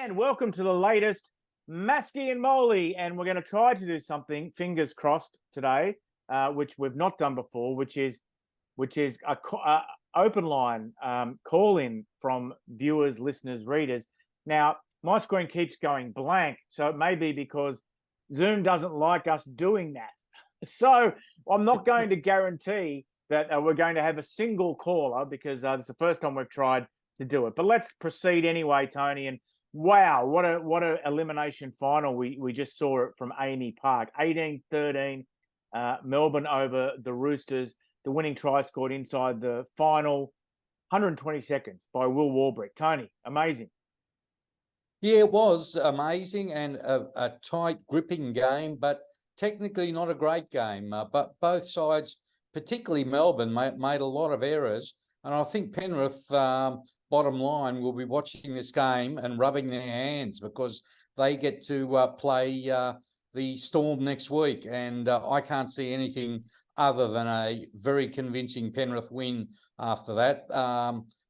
And welcome to the latest Mascy and Moley. And we're going to try to do something, fingers crossed, today, which we've not done before, which is a open line call in from viewers, listeners, readers. Now, my screen keeps going blank, so it may be because Zoom doesn't like us doing that. So I'm not going to guarantee that we're going to have a single caller because it's the first time we've tried to do it. But let's proceed anyway, Tony. And wow, what a elimination final we just saw it from Amy Park. 18-13, Melbourne over the Roosters. The winning try scored inside the final 120 seconds by Will Warbrick. Tony, amazing. Yeah, it was amazing and a tight, gripping game, but technically not a great game. But both sides, particularly Melbourne, made a lot of errors. And I think Penrith, bottom line, will be watching this game and rubbing their hands because they get to play the Storm next week. And I can't see anything other than a very convincing Penrith win after that.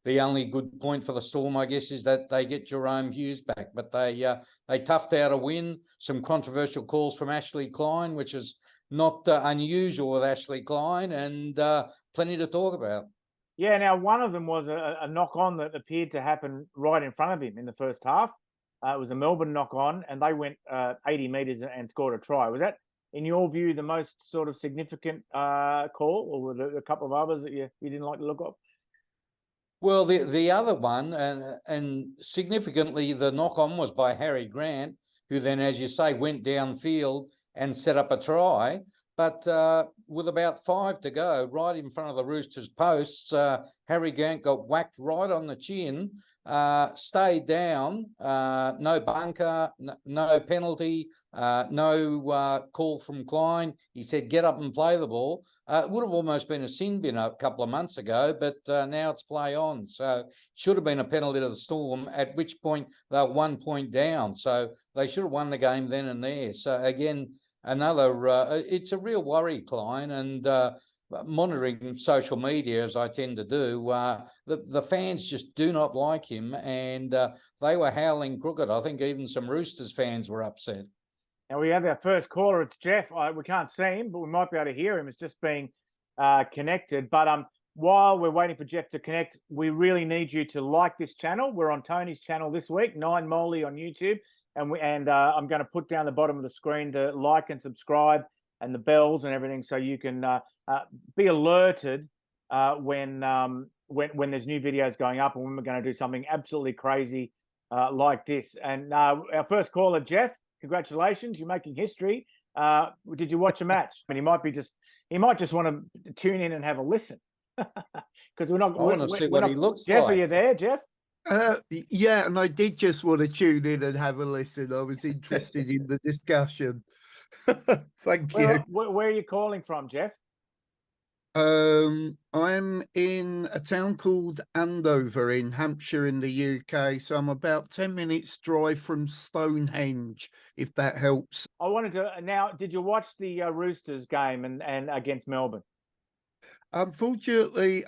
The only good point for the Storm, I guess, is that they get Jerome Hughes back. But they toughed out a win. Some controversial calls from Ashley Klein, which is not unusual with Ashley Klein, and plenty to talk about. Yeah, now one of them was a knock-on that appeared to happen right in front of him in the first half. It was a Melbourne knock-on, and they went 80 metres and scored a try. Was that, in your view, the most sort of significant call, or were there a couple of others that you didn't like the look of? Well, the other one, and significantly, the knock-on was by Harry Grant, who then, as you say, went downfield and set up a try. But with about 5 to go, right in front of the Roosters posts, Harry Grant got whacked right on the chin, stayed down, no bunker, no penalty, no call from Klein. He said, get up and play the ball. It would have almost been a sin bin a couple of months ago, but now it's play on. So it should have been a penalty to the Storm, at which point they're 1 point down. So they should have won the game then and there. So again, it's a real worry, Klein, and monitoring social media, as I tend to do, the fans just do not like him, and they were howling crooked. I think even some Roosters fans were upset. Now we have our first caller. It's Jeff. We can't see him, but we might be able to hear him. It's just being connected. But while we're waiting for Jeff to connect, we really need you to like this channel. We're on Tony's channel this week, 9 Moley on YouTube. And I'm going to put down the bottom of the screen to like and subscribe and the bells and everything, so you can be alerted when there's new videos going up and when we're going to do something absolutely crazy like this. And our first caller, Jeff, congratulations, you're making history. Did you watch a match? I mean, he might just want to tune in and have a listen because we're not. I want to see what he looks Jeff, like. are you there, Jeff? Yeah, and I did just want to tune in and have a listen. I was interested in the discussion. Thank you. Where are you calling from, Jeff? I'm in a town called Andover in Hampshire in the UK, so I'm about 10 minutes drive from Stonehenge, if that helps. I wanted to now. Did you watch the Roosters game and against Melbourne? Unfortunately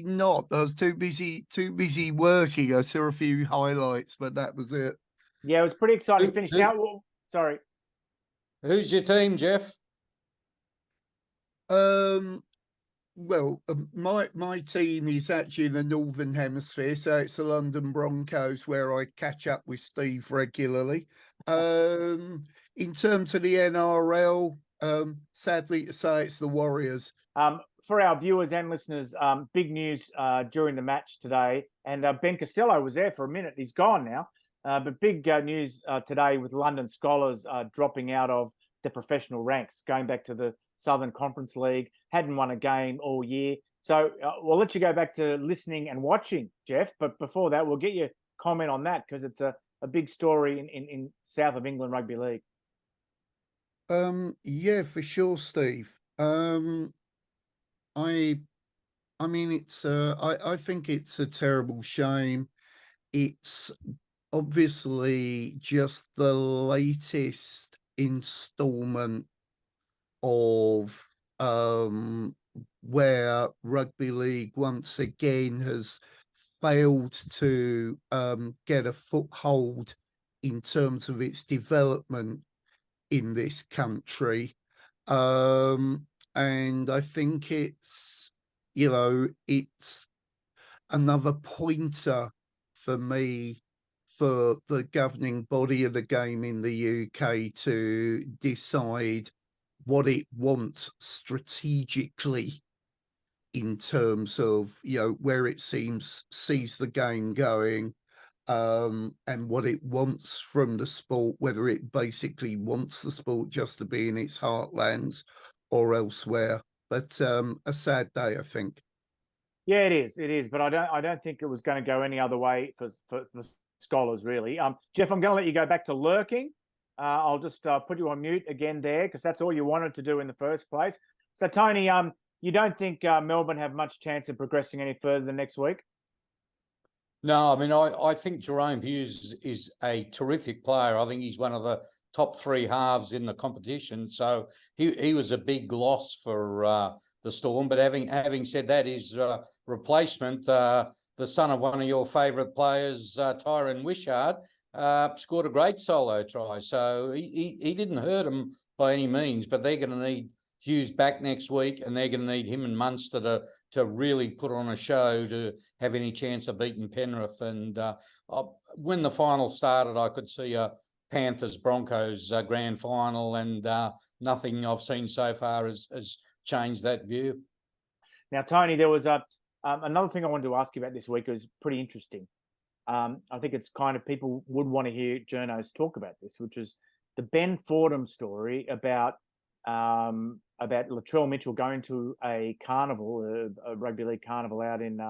not. I was too busy working. I saw a few highlights, but that was it. Yeah, it was pretty exciting finish. Now, sorry. Who's your team, Jeff? Well, my team is actually in the Northern Hemisphere, so it's the London Broncos, where I catch up with Steve regularly. In terms of the NRL, sadly to say, it's the Warriors. For our viewers and listeners, big news during the match today, and Ben Costello was there for a minute. He's gone now, but big news today with London Skolars dropping out of the professional ranks, going back to the Southern Conference League. Hadn't won a game all year. So we'll let you go back to listening and watching, Jeff. But before that, we'll get your comment on that because it's a big story in South of England Rugby League. Yeah, for sure, Steve. I mean, I think it's a terrible shame. It's obviously just the latest installment of where rugby league once again has failed to get a foothold in terms of its development in this country. And I think it's, you know, it's another pointer for me for the governing body of the game in the UK to decide what it wants strategically in terms of, you know, where it sees the game going, and what it wants from the sport, whether it basically wants the sport just to be in its heartlands or elsewhere. But a sad day, I think. Yeah, it is. But I don't think it was going to go any other way for Skolars, really. Jeff, I'm going to let you go back to lurking. I'll just put you on mute again there, because that's all you wanted to do in the first place. So, Tony, you don't think Melbourne have much chance of progressing any further than next week? No, I mean, I think Jerome Hughes is a terrific player. I think he's one of the top three halves in the competition. So he was a big loss for the Storm. But having said that, his replacement, the son of one of your favourite players, Tyrone Wishart, scored a great solo try. So he didn't hurt him by any means, but they're going to need Hughes back next week, and they're going to need him and Munster to really put on a show to have any chance of beating Penrith. And when the final started, I could see a Panthers-Broncos grand final, and nothing I've seen so far has changed that view. Now, Tony, there was another thing I wanted to ask you about this week. It was pretty interesting. I think it's kind of, people would want to hear journos talk about this, which is the Ben Fordham story about Latrell Mitchell going to a carnival, a rugby league carnival out in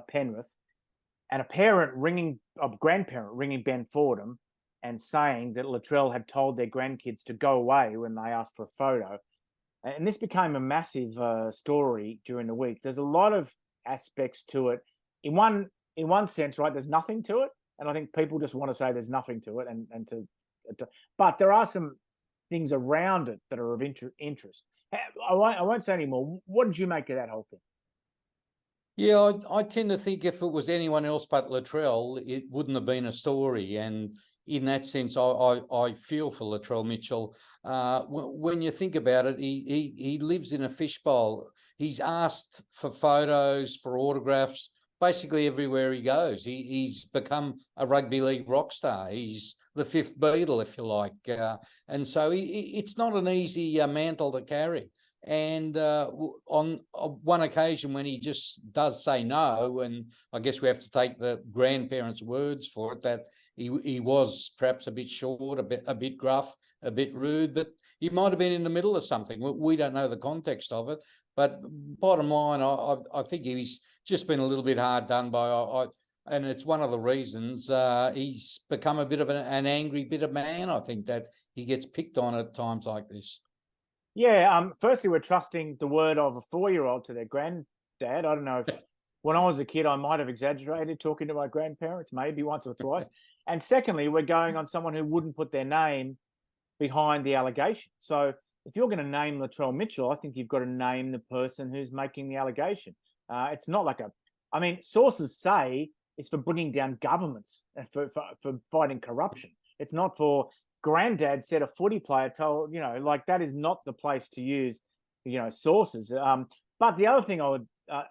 Penrith, and a grandparent ringing Ben Fordham and saying that Latrell had told their grandkids to go away when they asked for a photo. And this became a massive story during the week. There's a lot of aspects to it. In one sense, right, there's nothing to it, and I think people just want to say there's nothing to it, but there are some things around it that are of interest. I won't say any more. What did you make of that whole thing? Yeah, I tend to think if it was anyone else but Latrell, it wouldn't have been a story. And in that sense, I feel for Latrell Mitchell. When you think about it, he lives in a fishbowl. He's asked for photos, for autographs, basically everywhere he goes. He's become a rugby league rock star. He's the fifth Beatle, if you like. And so it's not an easy mantle to carry. And on one occasion when he just does say no, and I guess we have to take the grandparents' words for it, that he was perhaps a bit short, a bit gruff, a bit rude, but he might have been in the middle of something. We don't know the context of it. But bottom line, I think he's just been a little bit hard done by. And it's one of the reasons he's become a bit of an angry, bitter man. I think that he gets picked on at times like this. Yeah. Firstly, we're trusting the word of a 4-year-old to their granddad. I don't know if when I was a kid, I might have exaggerated talking to my grandparents, maybe once or twice. And secondly, we're going on someone who wouldn't put their name behind the allegation. So if you're going to name Latrell Mitchell, I think you've got to name the person who's making the allegation. It's not like sources say it's for bringing down governments and for fighting corruption. It's not for granddad said a footy player told, that is not the place to use, sources. But the other thing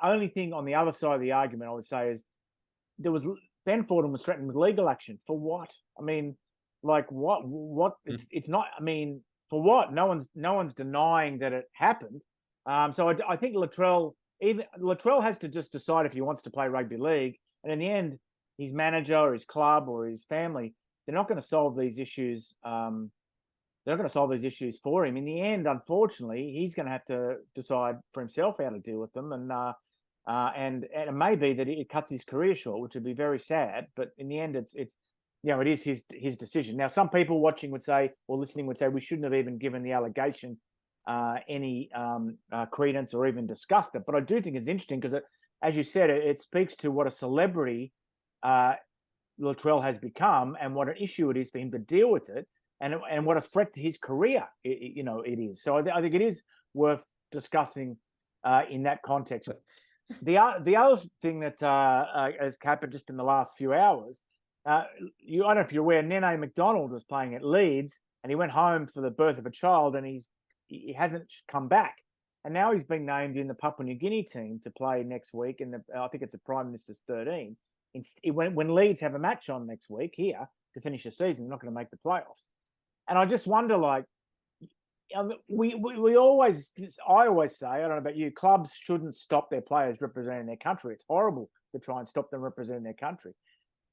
only thing on the other side of the argument I would say is Ben Fordham was threatened with legal action. For what? I mean, like what? It's not, I mean, for what? No one's denying that it happened. So I think Latrell has to just decide if he wants to play rugby league. And in the end, his manager or his club or his family, they're not going to solve these issues. They're not going to solve these issues for him. In the end, unfortunately, he's going to have to decide for himself how to deal with them. And it may be that it cuts his career short, which would be very sad. But in the end, it is his decision. Now, some people watching would say, or listening would say, we shouldn't have even given the allegation any credence or even discussed it. But I do think it's interesting because, as you said, it speaks to what a celebrity Latrell has become and what an issue it is for him to deal with it, and what a threat to his career it is. So I think it is worth discussing in that context. The other thing that has happened just in the last few hours, I don't know if you're aware, Nene McDonald was playing at Leeds, and he went home for the birth of a child, and he hasn't come back, and now he's been named in the Papua New Guinea team to play next week. In I think it's a Prime Minister's 13. When Leeds have a match on next week here to finish the season, they're not going to make the playoffs, and I just wonder, like. I always say, I don't know about you, clubs shouldn't stop their players representing their country. It's horrible to try and stop them representing their country.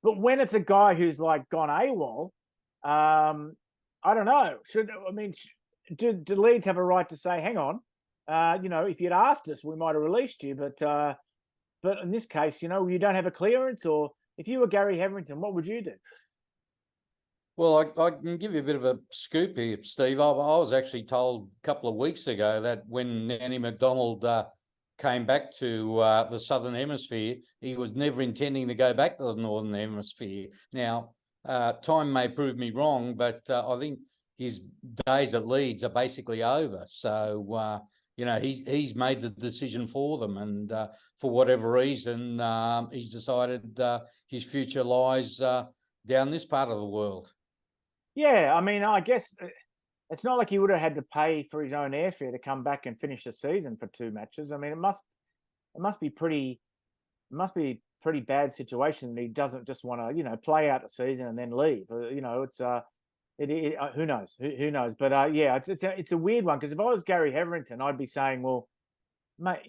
But when it's a guy who's like gone AWOL, I don't know. Do Leeds have a right to say, hang on, if you'd asked us, we might have released you, but in this case, you don't have a clearance, or if you were Gary Hetherington, what would you do? Well, I can give you a bit of a scoop here, Steve. I was actually told a couple of weeks ago that when Nene McDonald came back to the Southern Hemisphere, he was never intending to go back to the Northern Hemisphere. Now, time may prove me wrong, but I think his days at Leeds are basically over. So, he's made the decision for them, and for whatever reason, he's decided his future lies down this part of the world. Yeah, I mean, I guess it's not like he would have had to pay for his own airfare to come back and finish the season for 2 matches. I mean, it must be pretty bad situation that he doesn't just want to, play out the season and then leave. It's who knows, who knows? But yeah, it's a weird one, because if I was Gary Hetherington, I'd be saying, well, mate,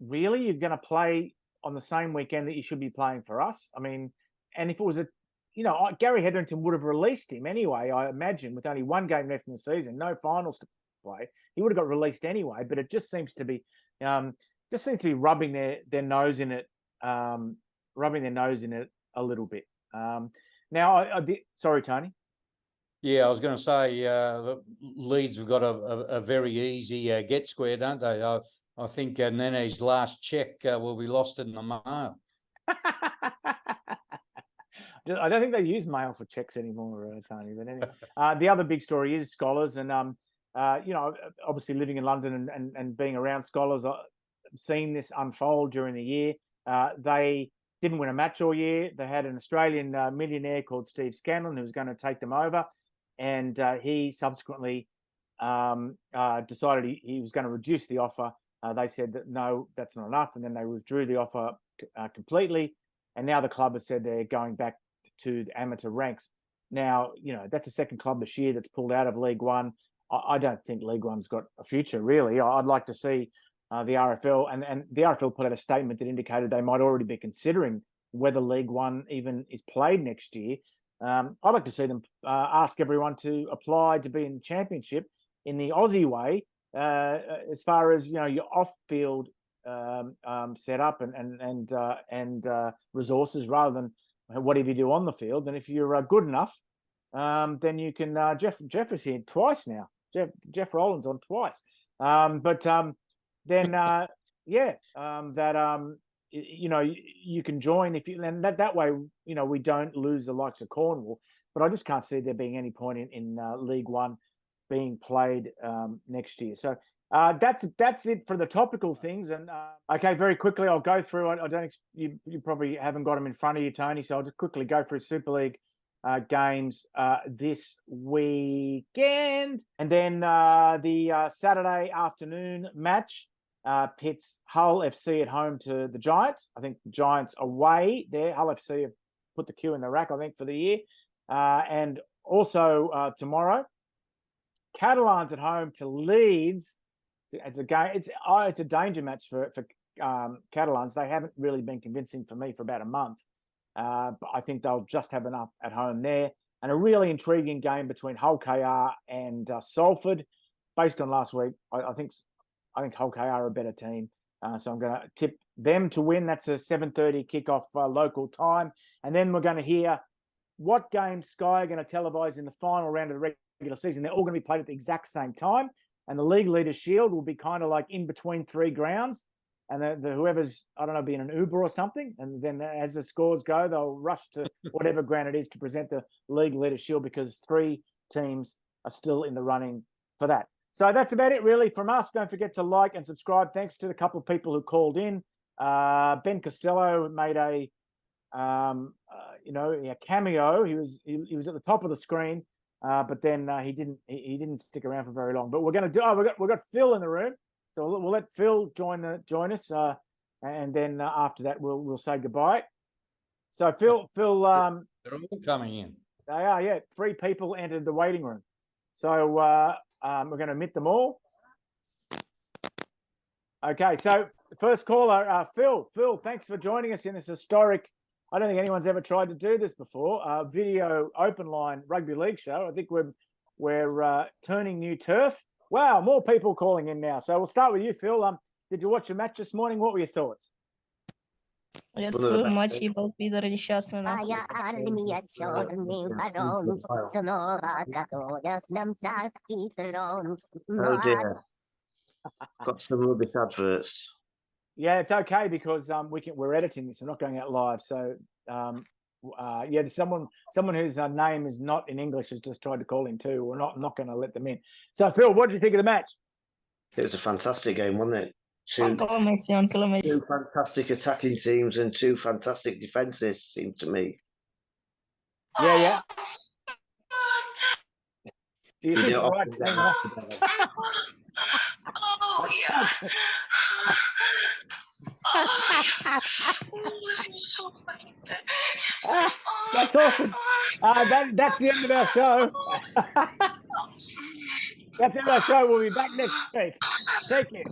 really, you're going to play on the same weekend that you should be playing for us? I mean, and if it was Gary Hetherington would have released him anyway, I imagine, with only 1 game left in the season, no finals to play. He would have got released anyway, but it just seems to be rubbing their nose in it, a little bit. Now, sorry, Tony. Yeah, I was going to say the Leeds have got a very easy get square, don't they? I think Nene's last check will be lost in the mail. I don't think they use mail for checks anymore, Tony. But anyway, the other big story is Skolars, and obviously living in London and being around Skolars, I've seen this unfold during the year. They didn't win a match all year. They had an Australian millionaire called Steve Scanlon who was going to take them over, and he subsequently decided he was going to reduce the offer. They said that no, that's not enough, and then they withdrew the offer completely. And now the club has said they're going back to the amateur ranks. Now, that's the second club this year that's pulled out of League One. I don't think League One's got a future, really. I'd like to see the RFL, and the RFL put out a statement that indicated they might already be considering whether League One even is played next year. I'd like to see them ask everyone to apply to be in the championship in the Aussie way, as far as your off-field setup and resources, rather than whatever you do on the field. And if you're good enough, then you can. Jeff is here twice now. Jeff Rowland's on twice. You can join if you, and that way, we don't lose the likes of Cornwall. But I just can't see there being any point in League One being played next year. So that's it for the topical things. And okay, very quickly, I'll go through. I don't. You probably haven't got them in front of you, Tony. So I'll just quickly go through Super League games this weekend, and then the Saturday afternoon match pits Hull FC at home to the Giants. I think the Giants away there. Hull FC have put the queue in the rack, I think, for the year. And also tomorrow, Catalans at home to Leeds. It's a game. It's a danger match for Catalans. They haven't really been convincing for me for about a month, but I think they'll just have enough at home there. And a really intriguing game between Hull KR and Salford. Based on last week, I think Hull KR are a better team, so I'm going to tip them to win. That's a 7:30 kickoff local time, and then we're going to hear what games Sky are going to televise in the final round of the regular season. They're all going to be played at the exact same time. And the League Leaders Shield will be kind of like in between 3 grounds. And whoever's, I don't know, be in an Uber or something. And then as the scores go, they'll rush to whatever ground it is to present the League Leaders Shield, because 3 teams are still in the running for that. So that's about it, really, from us. Don't forget to like and subscribe. Thanks to the couple of people who called in. Ben Costello made a cameo. He was at the top of the screen, but then he didn't stick around for very long. But we're going to do. We've got Phil in the room, so we'll let Phil join us, and then after that we'll say goodbye. So Phil, they're all coming in. they are, yeah. 3 people entered the waiting room, so we're going to admit them all. Okay, so first caller, Phil. Phil, thanks for joining us in this historic. I don't think anyone's ever tried to do this before. Video open line rugby league show. I think we're turning new turf. Wow, more people calling in now. So we'll start with you, Phil. Did you watch a match this morning? What were your thoughts? Это матч ебал пидоры несчастные, нахуй. Моя армия черный ворон, снова готовят нам царский трон. Oh dear. Got some rubbish adverts. Yeah, it's okay because we're editing this. We're not going out live. So there's someone whose name is not in English has just tried to call in too. We're not going to let them in. So Phil, what did you think of the match? It was a fantastic game, wasn't it? Uncle Messi. Two fantastic attacking teams and 2 fantastic defences, seemed to me. Yeah. Do you You think do the right often team? get that. Oh, yeah. That's awesome. That's the end of our show. That's the end of our show. We'll be back next week. Take care.